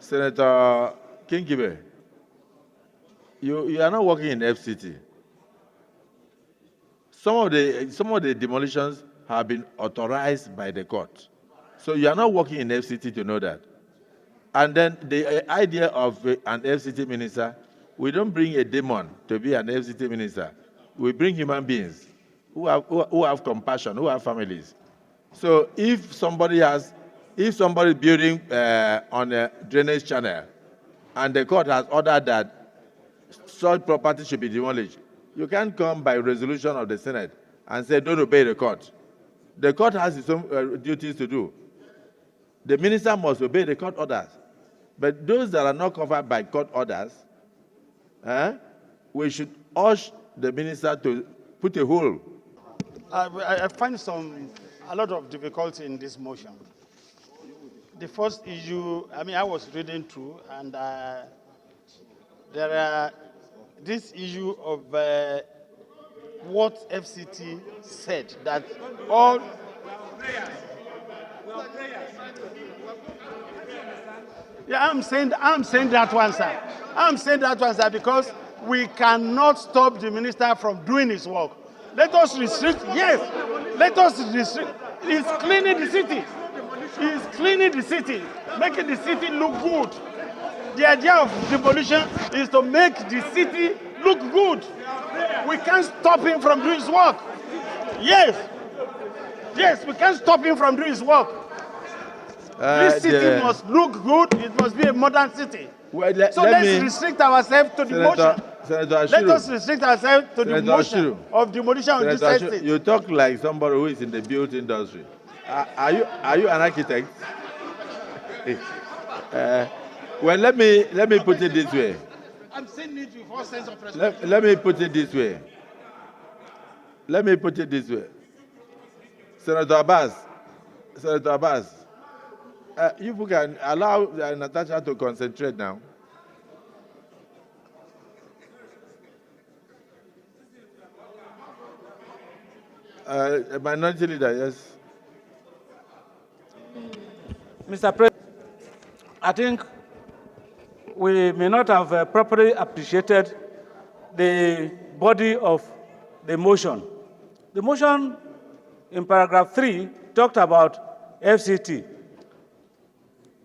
Senator Kingibe, you are not working in FCT. Some of the demolitions have been authorized by the court. So you are not working in FCT to know that. And then the idea of an FCT minister, we don't bring a demon to be an FCT minister. We bring human beings who have compassion, who have families. So if somebody building on a drainage channel, and the court has ordered that such property should be demolished, you can't come by resolution of the Senate and say don't obey the court. The court has its own duties to do. The minister must obey the court orders. But those that are not covered by court orders, we should urge the minister to put a hold. I find a lot of difficulty in this motion. The first issue, I was reading through, and there are this issue of what FCT said, that all... Yeah, I'm saying that one, sir. I'm saying that one, sir, because we cannot stop the minister from doing his work. Let us restrict, yes, let us restrict. He's cleaning the city. He's cleaning the city, making the city look good. The idea of demolition is to make the city look good. We can't stop him from doing his work. Yes. Yes, we can't stop him from doing his work. This city must look good. It must be a modern city. Well, let's restrict ourselves to the motion. Let us restrict ourselves to the motion of demolition of this estate. You talk like somebody who is in the built industry. Are you an architect? Well, let me put it this way. I'm saying it with all sense of respect. Let me put it this way. Senator Abbas, you can allow Natasha to concentrate now. Minority leader, yes. Mr. President, I think we may not have properly appreciated the body of the motion. The motion in paragraph 3 talked about FCT.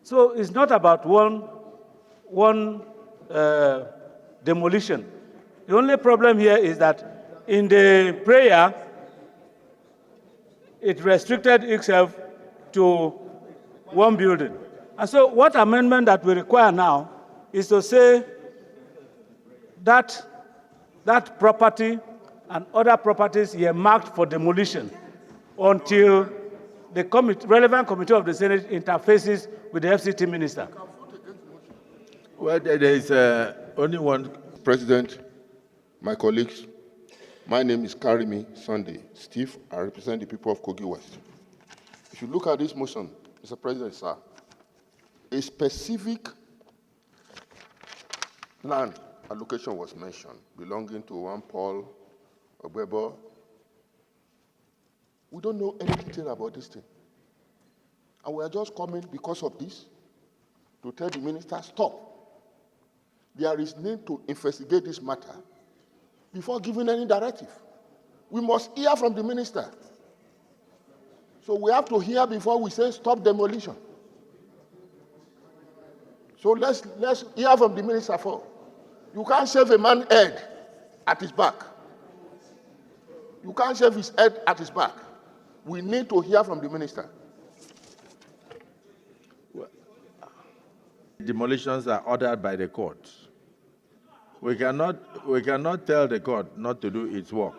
So it's not about one demolition. The only problem here is that in the prayer, it restricted itself to one building. And so what amendment that we require now is to say that that property and other properties earmarked for demolition until the relevant committee of the Senate interfaces with the FCT minister. Well, there is only one. President, my colleagues, my name is Karimi Sunday Steve. I represent the people of Kogi West. If you look at this motion, Mr. President, sir, a specific land allocation was mentioned belonging to one Paul Obebo. We don't know any detail about this thing. And we are just coming because of this to tell the minister, stop. There is need to investigate this matter before giving any directive. We must hear from the minister. So we have to hear before we say stop demolition. So let's hear from the minister first. You can't shave a man's head at his back. You can't shave his head at his back. We need to hear from the minister. Demolitions are ordered by the court. We cannot tell the court not to do its work.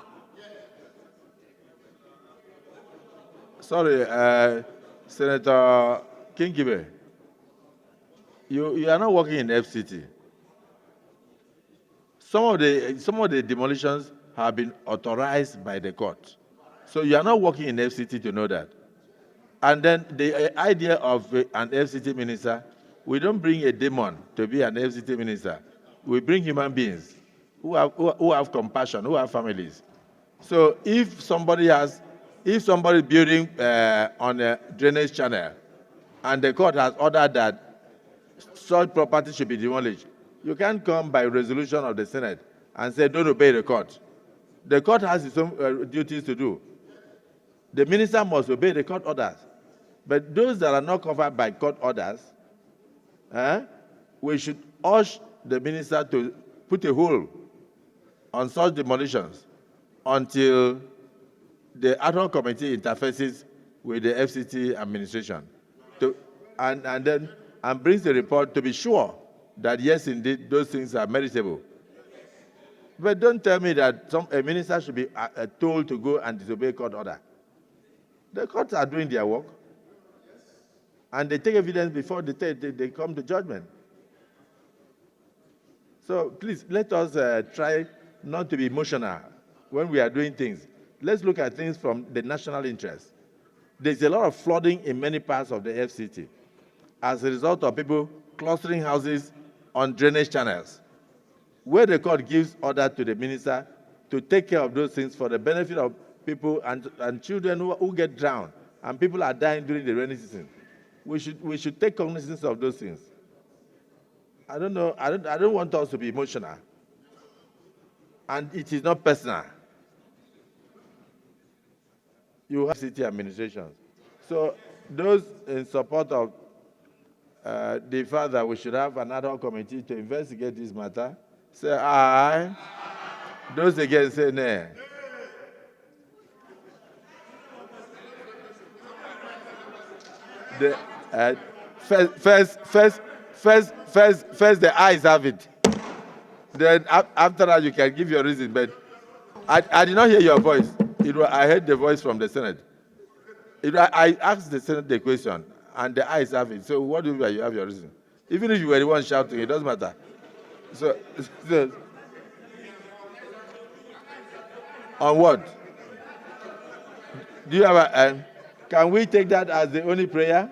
Sorry, Senator Kingibe, you are not working in FCT. Some of the demolitions have been authorized by the court. So you are not working in FCT to know that. And then the idea of an FCT minister, we don't bring a demon to be an FCT minister. We bring human beings who have compassion, who have families. So if somebody building on a drainage channel, and the court has ordered that such property should be demolished. You can't come by resolution of the Senate and say, don't obey the court. The court has its own duties to do. The minister must obey the court orders. But those that are not covered by court orders, we should urge the minister to put a hold on such demolitions until the ad hoc committee interfaces with the FCT administration and brings the report to be sure that, yes, indeed, those things are meritable. But don't tell me that a minister should be told to go and disobey court order. The courts are doing their work, and they take evidence before they come to judgment. So please, let us try not to be emotional when we are doing things. Let's look at things from the national interest. There's a lot of flooding in many parts of the FCT as a result of people clustering houses on drainage channels, where the court gives order to the minister to take care of those things for the benefit of people and children who get drowned, and people are dying during the rainy season. We should take cognizance of those things. I don't know. I don't want us to be emotional, and it is not personal. You have city administrations. So those in support of the fact that we should have an ad hoc committee to investigate this matter, say aye. Those against say nay. First, the ayes have it. Then after that, you can give your reason. But I did not hear your voice. I heard the voice from the Senate. I asked the Senate the question, and the ayes have it. So what do you mean you have your reason? Even if you were the one shouting, it doesn't matter. So on what? Do you have a? Can we take that as the only prayer?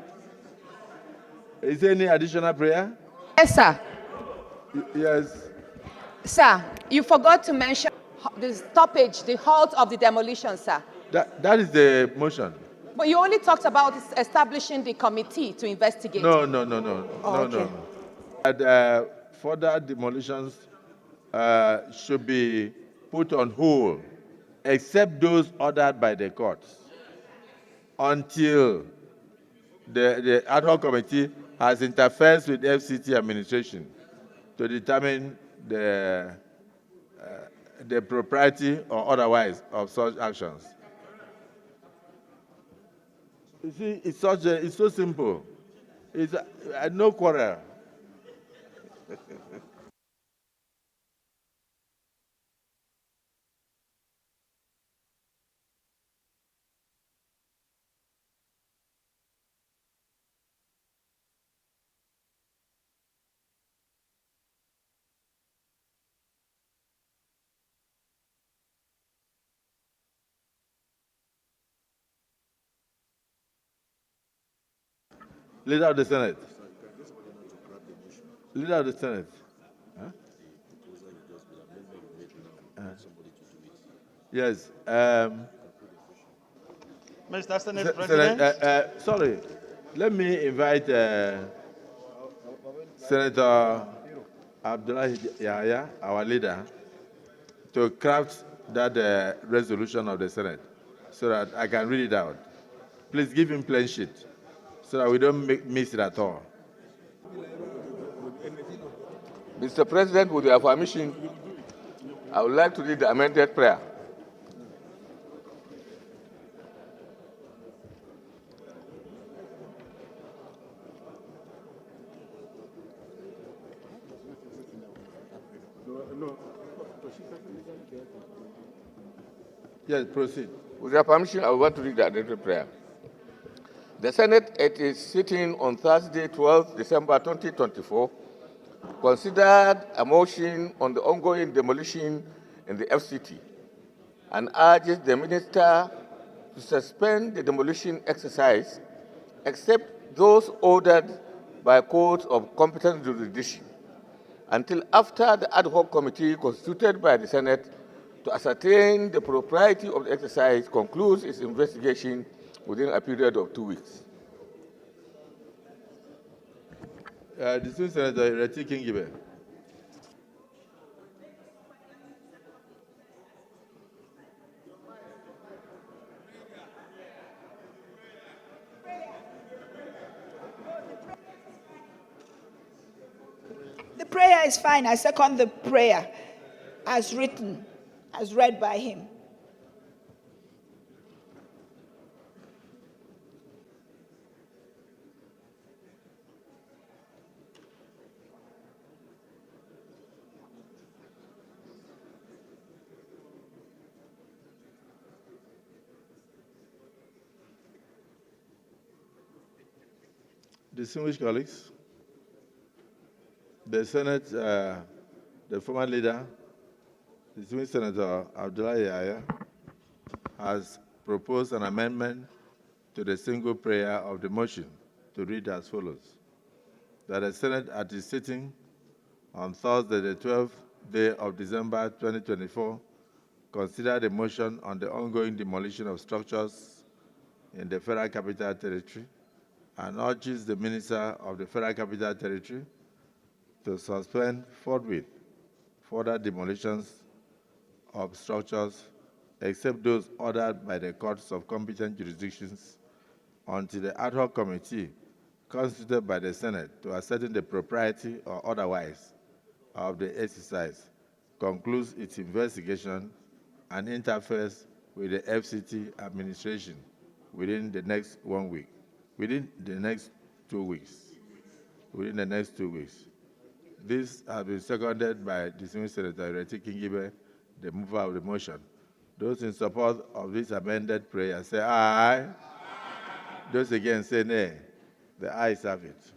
Is there any additional prayer? Yes, sir. Yes. Sir, you forgot to mention the stoppage, the halt of the demolition, sir. That is the motion. But you only talked about establishing the committee to investigate. No. Okay. No. Further demolitions should be put on hold, except those ordered by the courts, until the ad hoc committee has interfered with FCT administration to determine the propriety or otherwise of such actions. You see, it's so simple. It's no quarrel. Leader of the Senate. Leader of the Senate. Huh? Yes. Mr. Senate President. Sorry. Let me invite Senator Abdullahi Yahya, our leader, to craft that resolution of the Senate so that I can read it out. Please give him plain sheet so that we don't miss it at all. Mr. President, with your permission, I would like to read the amended prayer. Yes, proceed. With your permission, I want to read the amended prayer. The Senate, at its sitting on Thursday, 12 December 2024, considered a motion on the ongoing demolition in the FCT and urges the minister to suspend the demolition exercise except those ordered by courts of competent jurisdiction until after the ad hoc committee constituted by the Senate to ascertain the propriety of the exercise concludes its investigation within a period of 2 weeks. Distinguished Senator Ireti Kingibe. The prayer is fine. I second the prayer as written, as read by him. Distinguished colleagues, the Senate, the former leader, distinguished Senator Abdullah Yahya, has proposed an amendment to the single prayer of the motion to read as follows: that the Senate at its sitting on Thursday, the 12th day of December 2024, consider the motion on the ongoing demolition of structures in the Federal Capital Territory and urges the Minister of the Federal Capital Territory to suspend forthwith further demolitions of structures except those ordered by the courts of competent jurisdictions until the ad hoc committee constituted by the Senate to ascertain the propriety or otherwise of the exercise concludes its investigation and interferes with the FCT administration within the next 1 week, within the next 2 weeks. This has been seconded by distinguished Senator Ireti Kingibe, the mover of the motion. Those in support of this amended prayer say aye. Those against say nay. The ayes have it.